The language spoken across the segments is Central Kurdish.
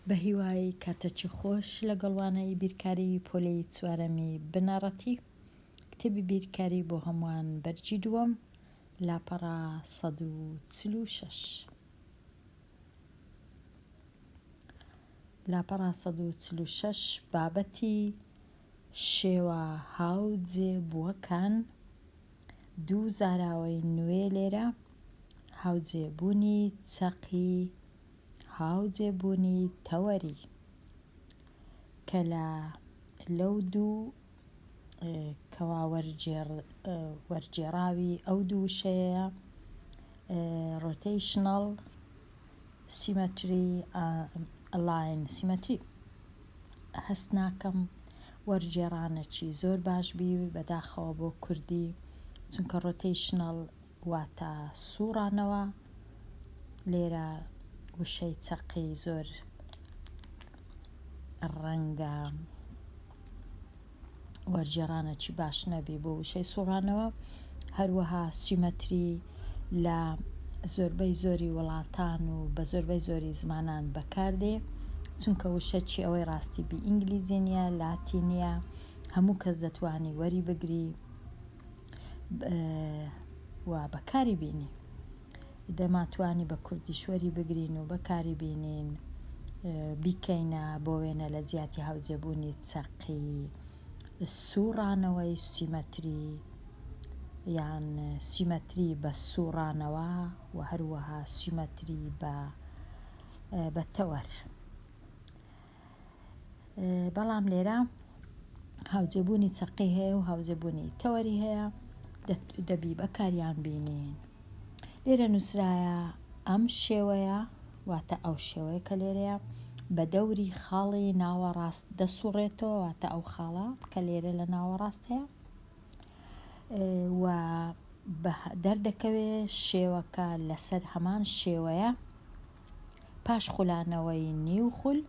بە هیوای کاتەکی خۆش لەگەڵوانەی بیرکاری پۆلەی چوارەمی بنەڕەتی کتێبی بیرکاری بۆ هەمووان بەرجی دووەم لاپەڕا 146 لاپەڕا 146 بابەتی شێوە هاوجێبووەکان دوو زاراوەی نوێ لێرە هاوجێبوونی چەقی هاوجێبوونی تەوەری کە لەو دوو کەوا وەرجێڕاوی ئەو دوو شەیە ڕۆتیشنەڵ سیمەتری ئەلاین سیمەتری هەست ناکەم وەرجێڕانێکی زۆر باش بی بەداخەوە بۆ کوردی چونکە ڕۆتیشنەڵ واتە سوڕانەوە لێرە وشەی چەقی زۆر ڕەنگە وەرجێڕانێکی باش نەبی بۆ وشەی سوڕانەوە هەروەها سیمەتری لە زۆربەی زۆری وڵاتان و بە زۆربەی زۆری زمانان بەکاردێ چونکە وشەکی ئەوەی ڕاستی بی ئینگلیزی نیە لاتینیە هەموو کەس دەتوانی وەری بگری و بەکاری بینی دەماتوانی بە کوردیشوەری بگرین و بەکاری بینین بیکەینە بۆ وێنە لە جیاتی هاوجێبوونی چەقی سوڕانەوەی سیمەتری یان سیمەتری بە سوڕانەوە و هەروەها سیمەتری بە تەوەر بەڵام لێرە هاوجێبوونی چەقی هەیە و هاوجێبوونی تەوەری هەیە دەبی بەکاریان بینین لێرە نووسرایە ئەم شێوەیە واتە ئەو شێوەیە کە لێرەیە بە دەوری خاڵی ناوەڕاست دەسوڕێتەوە واتە ئەو خاڵە کە لێرە لە ناوەڕاست هەیە و دەردەکەوێ شێوەکە لەسەر هەمان شێوەیە پاش خولانەوەی نیو خول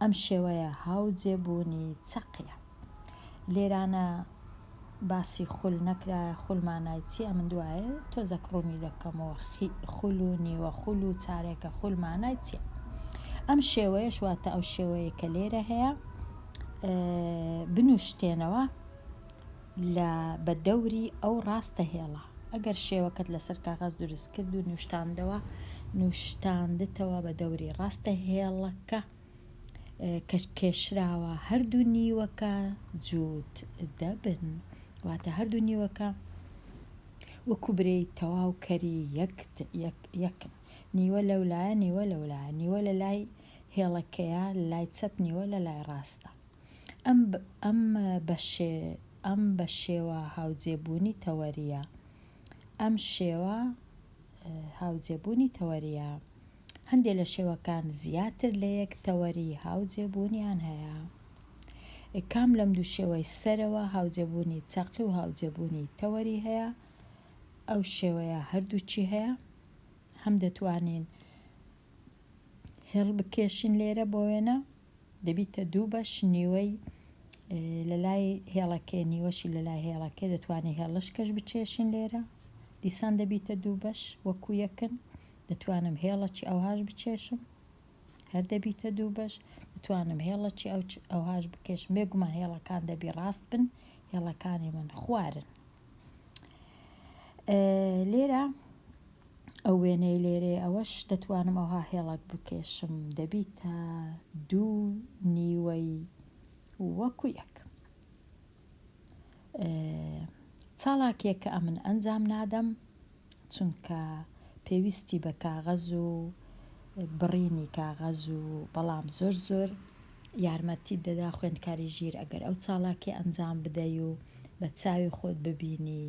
ئەم شێوەیە هاوجێبوونی چەقیە لێرانە باسی خول نەکرایە خولمانای چیە من دوایە تۆزە کڕوونی دەکەمەوە خول و نیوە خول و چارێکە خولمانای چیە ئەم شێوەیەش واتە ئەو شێوەیە کە لێرە هەیە بنوشتێنەوە بە دەوری ئەو ڕاستە هێڵە ئەگەر شێوەکەت لەسەر کاغەز دروست کرد و نوشتاندتەوە بە دەوری ڕاستە هێڵەکە کە کێشراوە هەردوو نیوەکە جووت دەبن واتە هەردوو نیوەکە وەکو برەی تەواو کەری یەکن نیوە لەولایە نیوە لەولایە نیوە لە لای هێڵەکەیە لای چەپ نیوە لە لای ڕاستە ئەم بە شێوە هاوجێبوونی تەوەریە ئەم شێوە هاوجێبوونی تەوەریە هەندێک لە شێوەکان زیاتر لە یەک تەوەری هاوجێبوونیان هەیە کام لەم دوو شێوەی سەرەوە هاوجێبوونی چەقی و هاوجێبوونی تەوەری هەیە ئەو شێوەیە هەردووچی هەیە هەم دەتوانین هێڵ بکێشین لێرە بۆ وێنە دەبیتە دوو بەش نیوەی لە لای هێڵەکەی نیوەشی لە لای هێڵەکەی دەتوانین هێڵشکەش بچێشین لێرە دیسان دەبیتە دوو بەش وەکو یەکن دەتوانم هێڵەکی ئەوهاش بچێشم هەر دەبیتە دوو بەش دەتوانم هێڵەکی ئەوهاش بکێشم بێگومان هێڵەکان دەبی ڕاست بن هێڵەکانی من خوارن لێرە ئەو وێنەی لێرێ ئەوەش دەتوانم ئەوها هێڵک بکێشم دەبیتە دوو نیوەی وەکو یەک چاڵاکێکە ئەمن ئەنجام نادەم چونکە پێویستی بە کاغەز و بڕینی کاغەز و بەڵام زۆر یارمەتی دەدا خوێندکاری ژیر ئەگەر ئەو چاڵاکی ئەنجام بدەی و بە چاوی خۆت ببینی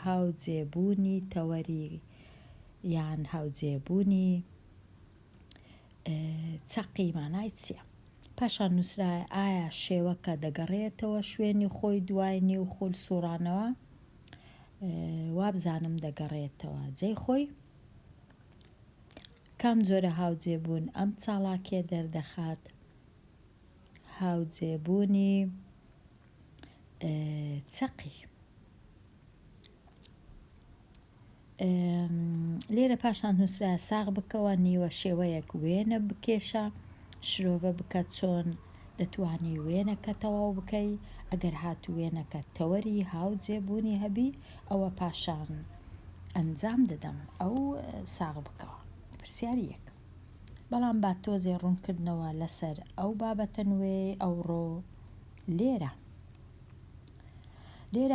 هاوجێبوونی تەوەری یان هاوجێبوونی چەقی مانای چییە پاشان نووسرایە ئایا شێوەکە دەگەڕێتەوە شوێنی خۆی دوای نیو خول سوڕانەوە وابزانم دەگەڕێتەوە جێی خۆی کام جۆرە هاوجێبوون ئەم چاڵاکێ دەردەخات هاوجێبوونی چەقی لێرە پاشان نووسرایە ساغ بکەوە نیوە شێوەیەک وێنە بکێشە شرۆڤە بکە چۆن دەتوانی وێنەکە تەواو بکەی ئەگەر هاتووێنەکە تەوەری هاوجێبوونی هەبی ئەوە پاشان ئەنجام دەدەم ئەو ساغ بکەوە پرسیاری یەک بەڵام با تۆزێ ڕوونکردنەوە لەسەر ئەو بابەتە نوێ ئەوڕۆ لێرە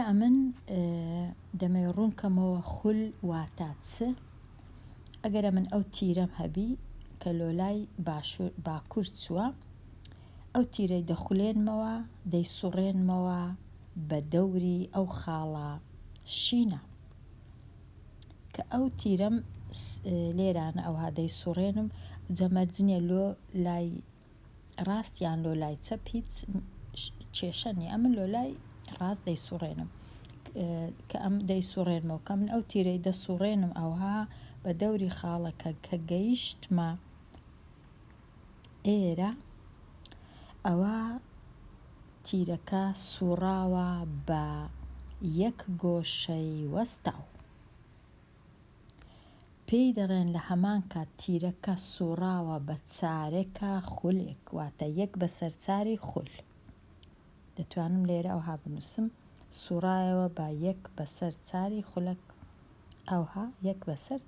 ئەمن دەمەوێ ڕوونکەمەوە خول واتە چ ئەگەرە من ئەو تیرەم هەبی کە لۆلای باکوور چووە ئەو تیرەی دەخولێنمەوە دەیسوڕێنمەوە بە دەوری ئەو خاڵە شینە کە ئەو تیرەم لێرانە ئەوها دەیسوڕێنم جەمەرجنیە لۆ لای ڕاستیان لۆ لای چەپ هیچ کێشەنی ئەمن لۆ لای ڕاست دەیسوڕێنم کە ئەم دەیسوڕێنمەوە کە من ئەو تیرەی دەسوڕێنم ئەوها بە دەوری خاڵەکە کە گەیشتمە ئێرە ئەوە تیرەکە سوڕاوە بە یەک گۆشەی وەستاو پێی دەڵێن لە هەمان کات تیرەکە سوڕاوە بە چارێکە خولێک واتە یەک بەسەر چاری خول دەتوانم لێرە ئەوها بنووسم سوڕایەوە بە یەک بەسەر چاری خولەک ئەوها یەک بەسەر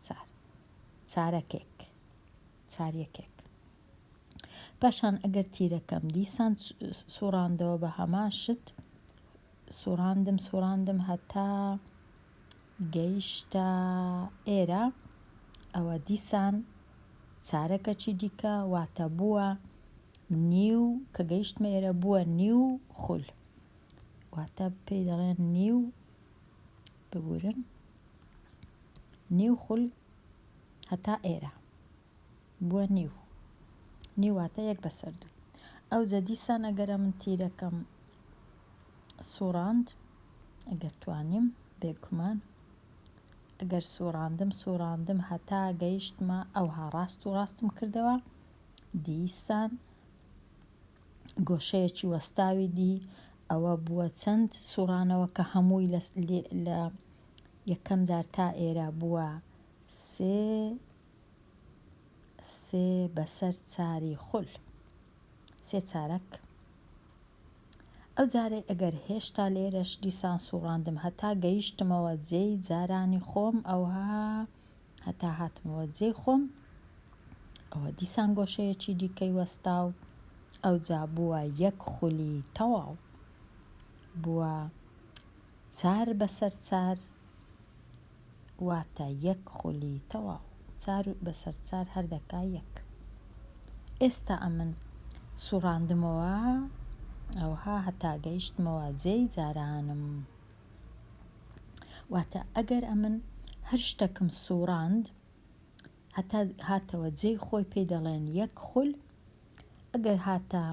چارەکێک چاریەکێک پاشان ئەگەر تیرەکەم دیسان سوڕاندەوە بە هەمان شت سوڕاندم هەتا گەیشتە ئێرە ئەوە دیسان چارەکەچی دیکە واتە بووە نیو کە گەیشتمە ئێرە بووە نیو خول واتە پێی دەڵێن نیو ببورن نیو خول هەتا ئێرە بووە نیو واتە یەک بەسەر دوو ئەو جە دیسان ئەگەرە من تیرەکەم سوڕاند ئەگەر توانیم بێگومان ئەگەر سوڕاندم هەتا گەیشتمە ئەوها ڕاست و ڕاستم کردەوە دیسان گۆشەیەکی وەستاوی دی ئەوە بووە چەند سوڕانەوە کە هەمووی لە یەکەم جار تا ئێرە بووە سێ بەسەر چاری خول سێ چارەک ئەو جارێ ئەگەر هێشتا لێرەش دیسان سوڕاندم هەتا گەیشتمەوە جێی جارانی خۆم ئەوها هەتا هاتمەوە جێی خۆم ئەوە دیسان گۆشەیەکی دیکەی وەستاو ئەو جا بووە یەک خولی تەواو بووە چار بەسەر چار واتە یەک خولی تەواو چار بەسەر چار هەردەکا یەک ئێستا ئەمن سوڕاندمەوە ئەوها هەتا گەیشتمەوە جێی جارانم واتە ئەگەر ئەمن هەر شتێکم سوڕاند هەتا هاتەوە جێی خۆی پێی دەڵێن یەک خول ئەگەر هاتە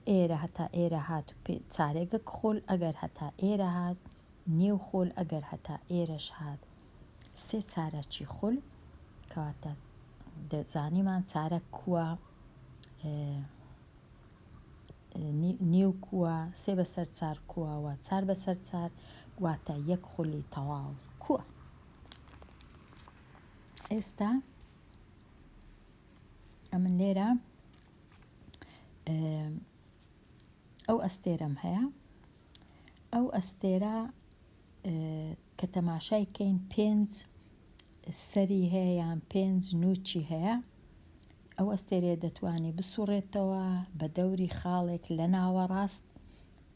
ئێرە هەتا ئێرە هات چارێگەک خول ئەگەر هەتا ئێرە هات نیو خول ئەگەر هەتا ئێرەش هات سێ چارەکی خول کەواتە دەزانیمان چارە کووە نیو کووە سێ بەسەر چار کووەوە چار بەسەر چار واتە یەک خولی تەواو کووە ئێستا ئەمن لێرە ئەو ئەستێرەم هەیە ئەو ئەستێرە کە تەماشای کەین 5 سەری هەیە یان 5 نوچی هەیە ئەو ئەستێرێ دەتوانی بسوڕێتەوە بە دەوری خاڵێک لە ناوەڕاست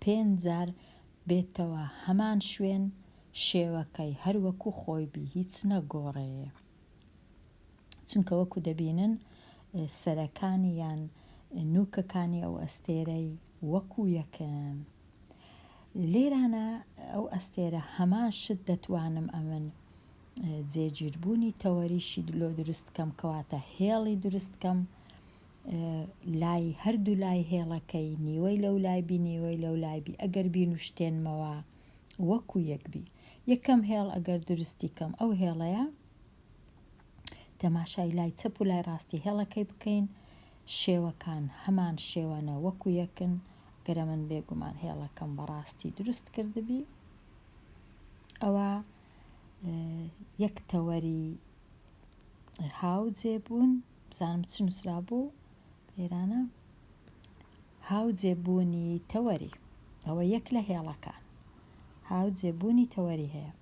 5 جار بێتەوە هەمان شوێن شێوەکەی هەروەکو خۆی بی هیچ نەگۆڕێ چونکە وەکو دەبینن سەرەکانی یان نوکەکانی ئەو ئەستێرەی وەکو یەکن لێرانە ئەو ئەستێرە هەمان شت دەتوانم ئەمن جێگیربوونی تەوەریشی لۆ دروستکەم کەواتە هێڵی دروستکەم لای هەردوو لای هێڵەکەی نیوەی لەو لای بی نیوەی لەو لای بی ئەگەر بینوشتێنمەوە وەکو یەک بی یەکەم هێڵ ئەگەر دروستی کەم ئەو هێڵەیە تەماشای لای چەپ و لای ڕاستی هێڵەکەی بکەین شێوەکان هەمان شێوەنە وەکو یەکن گەرە من بێگومان هێڵەکەم بەڕاستی دروست کردبی ئەوە یەک تەوەری هاوجێبوون بزانم چ نووسرا بوو لێرانە هاوجێبوونی تەوەری ئەوە یەک لە هێڵەکان هاوجێبوونی تەوەری هەیە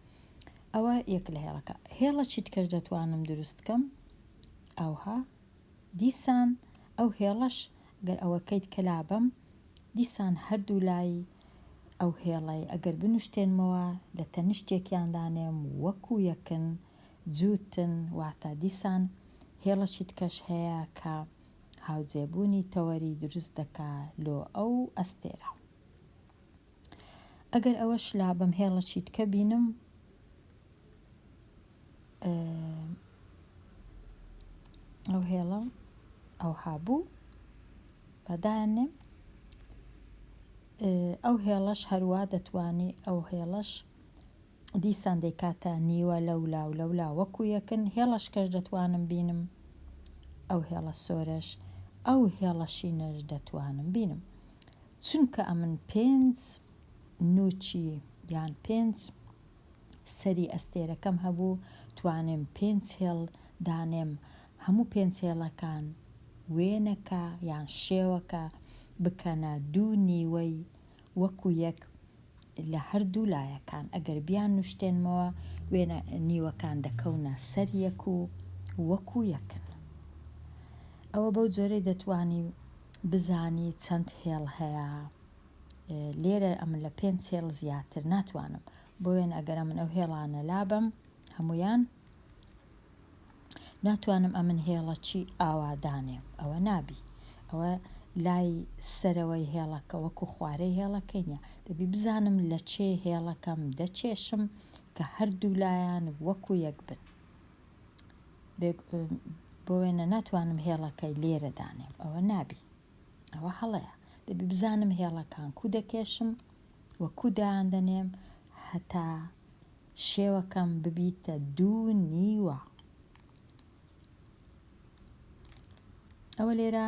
ئەوە یەک لە هێڵەکە هێڵە چیت کەش دەتوانم دروست بکەم ئەوها دیسان ئەو هێڵەش گەر ئەوەکەیت کەلابم دیسان هەردوو لای ئەو هێڵەی ئەگەر بنوشتێنمەوە لە تەنیشتێکیاندانێم وەکو یەکن جووتن واتە دیسان هێڵەشی تکەش هەیە کە هاوجێبوونی تەوەری دروست دەکا لۆ ئەو ئەستێرە ئەگەر ئەوەش لابم هێڵەشی تکە بینم ئەو هێڵە ئەو هابوو بەدایانێم ئەو هێڵەش هەروە دەتوانی ئەو هێڵەش دیسان دەیکاتە نیوە لەولا و لەولا وەکو یەکن هێڵەش کەش دەتوانم بینم ئەو هێڵە سۆرەش ئەو هێڵەشینەش دەتوانم بینم چونکە ئەمن 5 نوچی یان 5 سەری ئەستێرەکەم هەبوو توانم 5 هێڵ دانێم هەموو 5 هێڵەکان وێنەکە یان شێوەکە بکەنە 2 نیوەی وەکو یەک لە هەردوو لایەکان ئەگەر بیان نوشتێنمەوە وێنە نیوەکان دەکەونە سەر یەک و وەکو یەکن ئەوە بەو جۆرەی دەتوانی بزانی چەند هێڵ هەیە لێرە ئەمن لە 5 هێڵ زیاتر ناتوانم بۆ وێن ئەگەر من ئەو هێڵانە لابم هەمویان ناتوانم ئەمن هێڵەچی ئاوادانێم ئەوە نابی ئەوە لای سەرەوەی هێڵەکە وەکو خوارەی هێڵەکەی نیە دەبی بزانم لە چێ هێڵەکەم دەچێشم کە هەردوو لایەن وەکو یەک بن بۆ وێنە ناتوانم هێڵەکەی لێرە دانێم ئەوە نابی ئەوە هەڵەیە دەبی بزانم هێڵەکان کو دەکێشم وەکو دایاندەنێم هەتا شێوەکەم ببیتە 2 نیوە ئەوە لێرە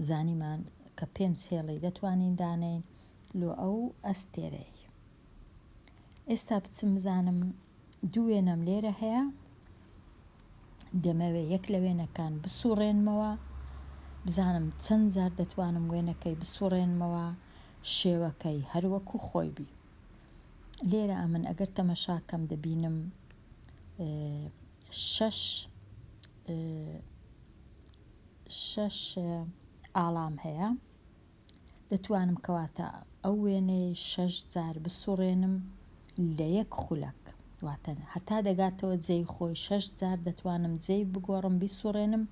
زانیمان کە 5 هێڵی دەتوانین دانین لۆ ئەو ئەستێرەی ئێستا بچم بزانم 2 وێنەم لێرە هەیە دەمەوێت یەک لە وێنەکان بسوڕێنمەوە بزانم چەند جار دەتوانم وێنەکەی بسوڕێنمەوە شێوەکەی هەروەکو خۆی بی لێرە ئەمن ئەگەر تەمەشاکەم دەبینم 6 ئاڵام هەیە دەتوانم کەواتە ئەو وێنەی 6 جار بسوڕێنم لە یەک خولەک واتە هەتا دەگاتەوە جێی خۆی 6 جار دەتوانم جێی بگۆڕم بیسوڕێنم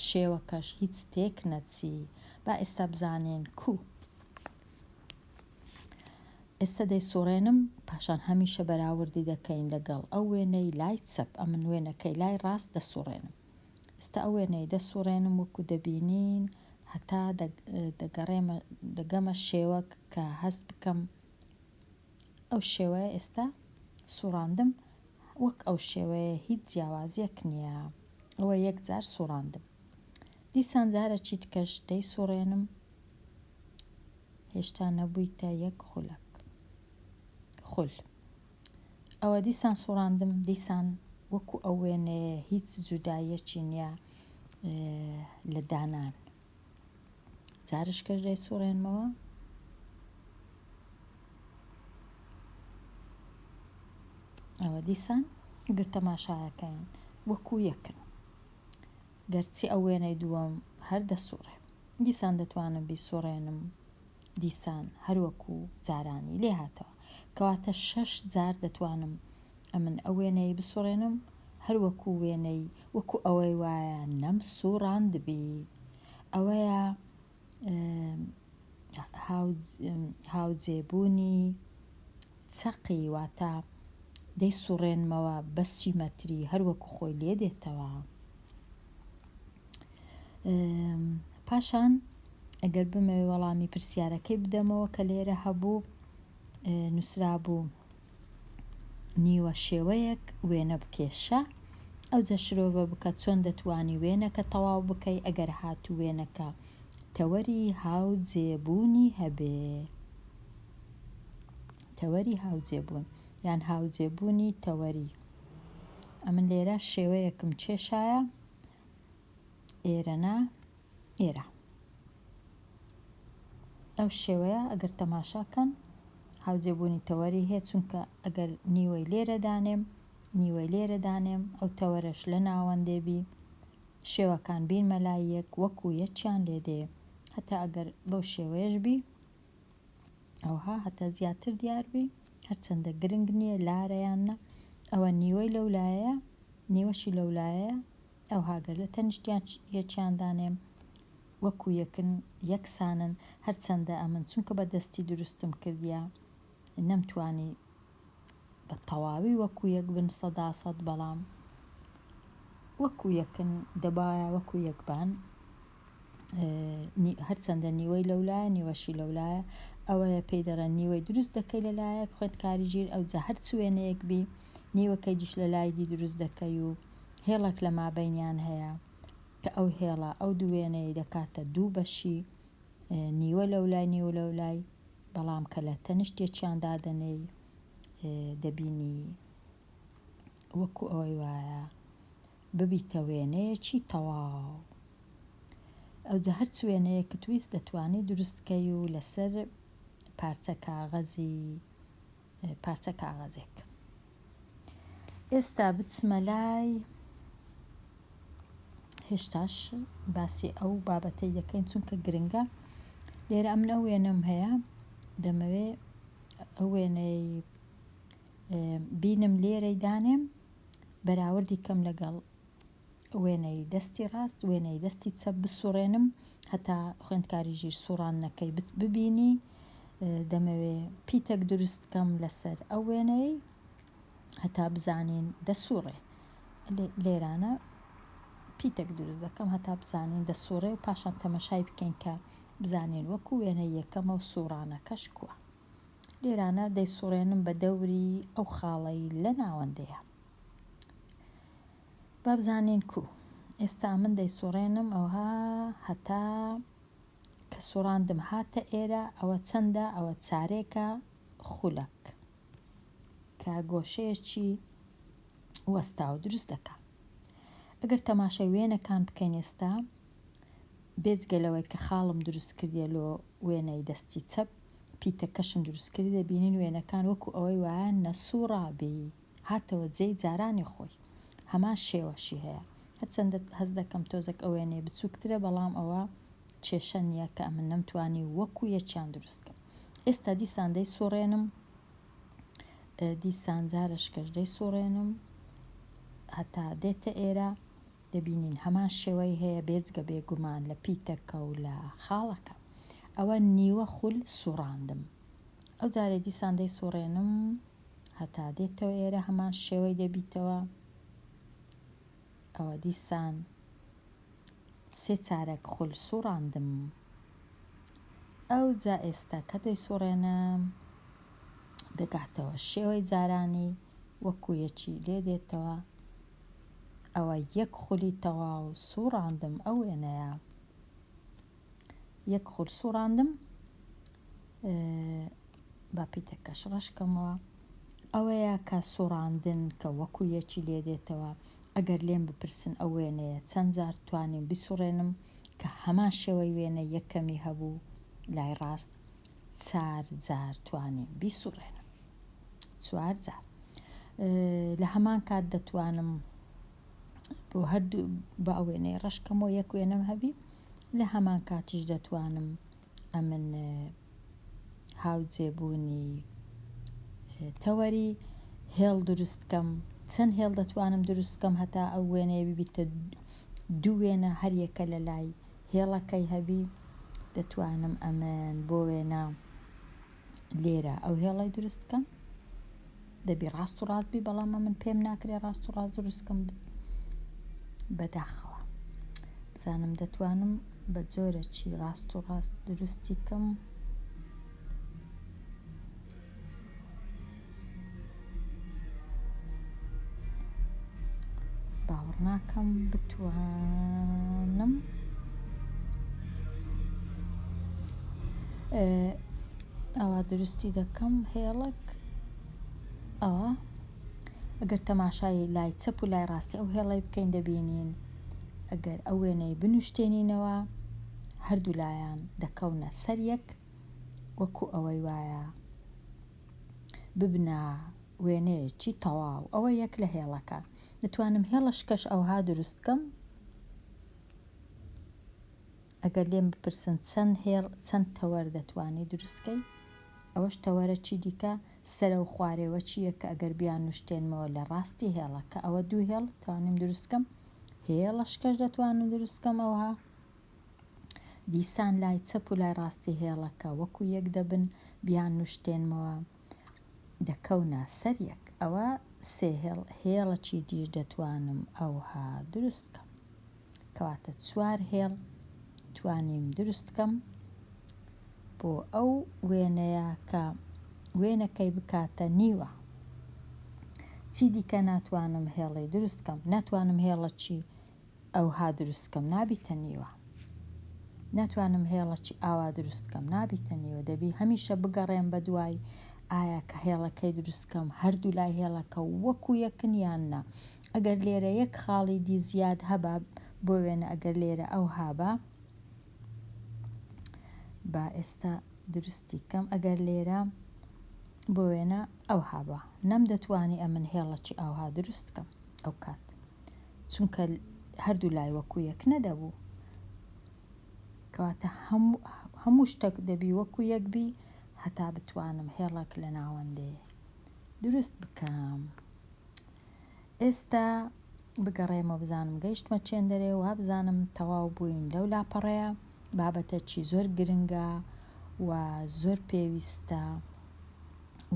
شێوەکەش هیچ تێک نەچی با ئێستا بزانین کو ئێستا دەیسوڕێنم پاشان هەمیشە بەراوردی دەکەین لەگەڵ ئەو وێنەی لای چەپ ئەمن وێنەکەی لای ڕاست دەسوڕێنم ئێستا ئەو وێنەی دەسوڕێنم وەکو دەبینین هەتا دەگەمە شێوەک کە هەست بکەم ئەو شێوەیە ئێستا سوڕاندم وەک ئەو شێوەیە هیچ جیاوازیەک نییە ئەوە یەک جار سوڕاندم دیسان جارە چیت کەش دەی سوڕێنم هێشتا نەبوویتە یەک خولەک خول ئەوە دیسان سوڕاندم دیسان وەکو ئەو وێنەیە هیچ جودایەکی نییە لە دانان جارش کەش دەی سوڕێنمەوە ئەوە دیسان گر تەماشایەکەین وەکو یەکن گەرچی ئەو وێنەی دووەم هەر دەسوڕێ دیسان دەتوانم بیسوڕێنم دیسان هەروەکو جارانی لێ هاتەوە کەواتە 6 جار دەتوانم ئەمن ئەو وێنەی بسوڕێنم هەروەکو وێنەی وەکو ئەوەی وایە نەم سوڕاندبی ئەوەیە هاوجێبوونی چەقی واتە دەی سوڕێنمەوە بە سیمەتری هەروەکو خۆی لێ دێتەوە پاشان ئەگەر بمەوێ وەڵامی پرسیارەکەی بدەمەوە کە لێرە هەبوو نووسرا بوو نیوە شێوەیەک وێنە بکێشە ئەو جە شرۆڤە بکە چۆن دەتوانی وێنەکە تەواو بکەی ئەگەر هاتوو وێنەکە تەوەری هاوجێبوونی هەبێ تەوەری هاوجێبوون یان هاوجێبوونی تەوەری ئەمن لێرە شێوەیەکم کێشایە ئێرەنا ئێرە ئەو شێوەیە ئەگەر تەماشاکەن هاوجێبوونی تەوەری هەیە چونکە ئەگەر نیوەی لێرە دانێم ئەو تەوەرەش لە ناوەندێبی شێوەکان بین مەلایەک وەکو یەکیان لێدێ هەتا ئەگەر بەو شێوەیەش بی ئەوها هەتا زیاتر دیاربی هەرچەندە گرنگ نییە لارەیانە ئەوە نیوەی لەولایە نیوەشی لەولایە ئەو هاگەر لە تەنیشتیان یەکیان دانێم وەکو یەکن یەکسانن هەرچەندە ئەمن چونکە بە دەستی دروستم کردیە نەمتوانی بە تەواوی وەکو یەک بن 100% بەڵام وەکو یەکن دەبایە وەکو یەکبان هەرچەندە نیوەی لەولایە نیوەشی لەولایە ئەوەیە پێی دەڵێن نیوەی دروست دەکەی لەلایەک خوێندکاری ژیر ئەو جا هەر سوێنەیەک بی نیوەکەی دیش لە لایدی دروست دەکەی و هێڵێک لە مابەینیان هەیە کە ئەو هێڵە ئەو دوێنەی دەکاتە دوو بەشی نیوە لەولای نیوە لەولای بەڵام کە لە تەنیشتێکیان دادەنەی دەبینی وەکو ئەوەی وایە ببیتە وێنەیەکی تەواو ئەوجا هەر وێنەیە کە تویست دەتوانی دروستکەی و لەسەر پارچە کاغەزێک ئێستا بچمە لای هێشتاش باسی ئەو بابەتەی دەکەین چونکە گرنگە لێرە ئەم لە وێنەم هەیە دەمەوێ ئەو وێنەی بینم لێرەی دانێم بەراوردی کەم لەگەڵ وێنەی دەستی ڕاست وێنەی دەستی چەپ بسوڕێنم هەتا خوێندکاری ژیر سوڕان نەکەی ببینی دەمەوێ پیتێک دروستکەم لەسەر ئەو وێنەی هەتا بزانین دەسوڕێ لێرانە پیتێک دروست دەکەم هەتا بزانین دەسوڕێ و پاشان تەمەشای بکەین کە بزانین وەکو وێنەی یەکەمە و سوڕانەکەش کووە لێرانە دەیسوڕێنم بە دەوری ئەو خاڵەی لە ناوەندەیە با بزانین کو ئێستا من دەیسوڕێنم ئەوها هەتا کە سوڕاندم هاتە ئێرە ئەوە چەندە ئەوە چارێکە خولەک کە گۆشەیەکی وەستاوە دروست دەکات ئەگەر تەماشای وێنەکان بکەین ئێستا بێجگەلەوەی کە خاڵم دروست کردیە لۆ وێنەی دەستی چەپ پیتە کەشم دروست کردی دەبینین وێنەکان وەکو ئەوەی وایە نەسوڕابی هاتەوە جێی جارانی خۆی هەمان شێوەشی هەیە هەرچەندە هەز دەکەم تۆزێک ئەو وێنەی بچووکترە بەڵام ئەوە کێشە نییە کە ئەمن نەمتوانی وەکو یەکیان دروستکەم ئێستا دیسان دەیسوڕێنم دیسان جارشکەش دەیسوڕێنم هەتا دێتە ئێرە دەبینین هەمان شێوەی هەیە بێجگە بێگومان لە پیتەکە و لە خاڵەکە ئەوە نیوە خول سوڕاندم ئەو جارێ دیسان دەیسوڕێنم هەتا دێتەوە ئێرە هەمان شێوەی دەبیتەوە ئەوە دیسان سێ چارەک خول سوڕاندم ئەو جا ئێستا کە دەیسوڕێنم دەگاتەوە شێوەی جارانی وەکو یەکی لێ دێتەوە ئەوە یەک خولی تەواو سوڕاندم ئەو وێنەیە یەک خول سوڕاندم با پیتەکەش ڕەشکەمەوە ئەوەیە کە سوڕاندن کە وەکو یەکی لێ دێتەوە ئەگەر لێم بپرسن ئەو وێنەیە چەند جار توانیم بیسوڕێنم کە هەمان شێوەی وێنە یەکەمی هەبوو لای ڕاست 4 جار توانیم بیسوڕێنم 4 جار لە هەمان کات دەتوانم بۆ هەردوو بە ئەو وێنەی ڕەشکەمەوە یەک وێنەم هەبی لە هەمان کاتیش دەتوانم ئەمن هاوجێبوونی تەوەری هێڵ دروستکەم چەند هێڵ دەتوانم دروستکەم هەتا ئەو وێنەیە ببیتە دوو وێنە هەر یەکە لە لای هێڵەکەی هەبی دەتوانم ئەمن بۆ وێنە لێرە ئەو هێڵەی دروستکەم دەبی ڕاست و ڕاستبی بەڵام من پێم ناکرێ ڕاست و ڕاست دروستکەم بەداخەوە بزانم دەتوانم بە جۆرەکی ڕاست و ڕاست دروستی کەم باوەڕ ناکەم بتوانم ئەوە دروستی دەکەم هێڵک ئەوە ئەگەر تەماشای لای چەپ و لای ڕاستی ئەو هێڵەی بکەین دەبینین ئەگەر ئەو وێنەی بنوشتێنینەوە هەردوو لایەن دەکەونە سەر یەک وەکو ئەوەی وایە ببنە وێنەیەکی تەواو ئەوە یەک لە هێڵەکە. دەتوانم هێڵەشکەش ئەوها دروست بکەم ئەگەر لێم بپرسن چەند تەوەر دەتوانی دروستکەی ئەوەش تەوەرەکی دیکە سەرە و خوارێوە چییە کە ئەگەر بیان نوشتێنمەوە لە ڕاستی هێڵەکە ئەوە دوو هێڵ توانیم دروستکەم هێڵەشکەش دەتوانم دروستکەم ئەوها دیسان لای چەپ و لای ڕاستی هێڵەکە وەکو یەک دەبن بیان نوشتێنمەوە دەکەونە سەر یەک ئەوە سێ هێڵەکی دیش دەتوانم ئەوها دروستکەم کەواتە چوار هێڵ توانیم دروستکەم بۆ ئەو وێنەیە کە وێنەکەی بکاتە نیوە. چی دیکە ناتوانم هێڵی دروستکەم ناتوانم هێڵەکی ئەوها دروستکەم نابیتە نیوە ناتوانم هێڵەکی ئاوا دروستکەم نابیتە نیوە دەبی هەمیشە بگەڕێم بە دوای ئایا کە هێڵەکەی دروستکەم هەردوو لای هێڵەکە وەکو یەکن یاننا ئەگەر لێرە یەک خاڵی دی زیاد هەبا بۆ وێنە ئەگەر لێرە ئەو هابا با ئێستا دروستی کەم ئەگەر لێرە بۆ وێنە ئەو هابا نەم دەتوانی ئەمن هێڵەکی ئاوها دروستکەم ئەو کات چونکە هەردوو لای وەکو یەک نەدەبوو کەواتە هەموو شتێک دەبی وەکو یەک بی هەتا بتوانم هێڵێک لە ناوەندێ دروست بکەم. ئێستا بگەڕێمە بزانم گەیشتمە چێندەرێ و بزانم تەواو بووین لەو لاپەڕەیە بابەتێکی زۆر گرنگە و زۆر پێویستە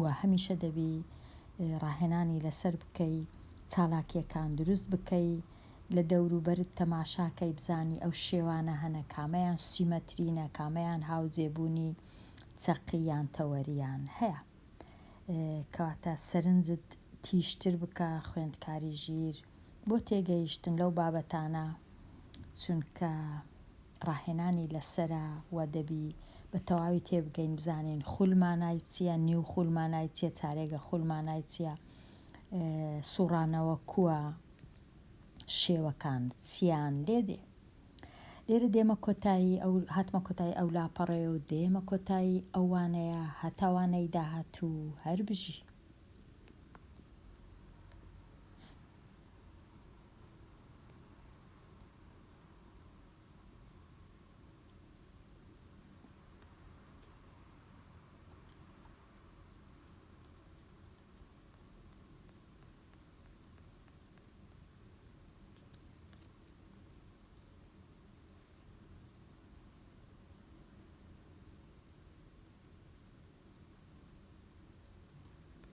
و هەمیشە دەبی ڕاهێنانی لەسەر بکەی چالاکیەکان دروست بکەی لە دەوروبەرت تەماشاکەی بزانی ئەو شێوانە هەنە کامەیان سیمەترینە کامەیان هاوجێبوونی چەقییان تەوەریان هەیە کەواتە سەرنجت تیشتر بکە خوێندکاری ژیر بۆ تێگەیشتن لەو بابەتانە چونکە ڕاهێنانی لەسرە و دەبی بە تەواوی تێبگەین بزانین خولمانای چییە نیو خولمانای چیە چارێگە خولمانای چییە سوڕانەوە کووە شێوەکان چیان لێدێ لێرە دێمە کۆتایی ئەو هاتمە کۆتایی ئەو لاپەڕێ و دێمە کۆتایی ئەوانەیە هەتاوانەی داهاتوو هەر بژی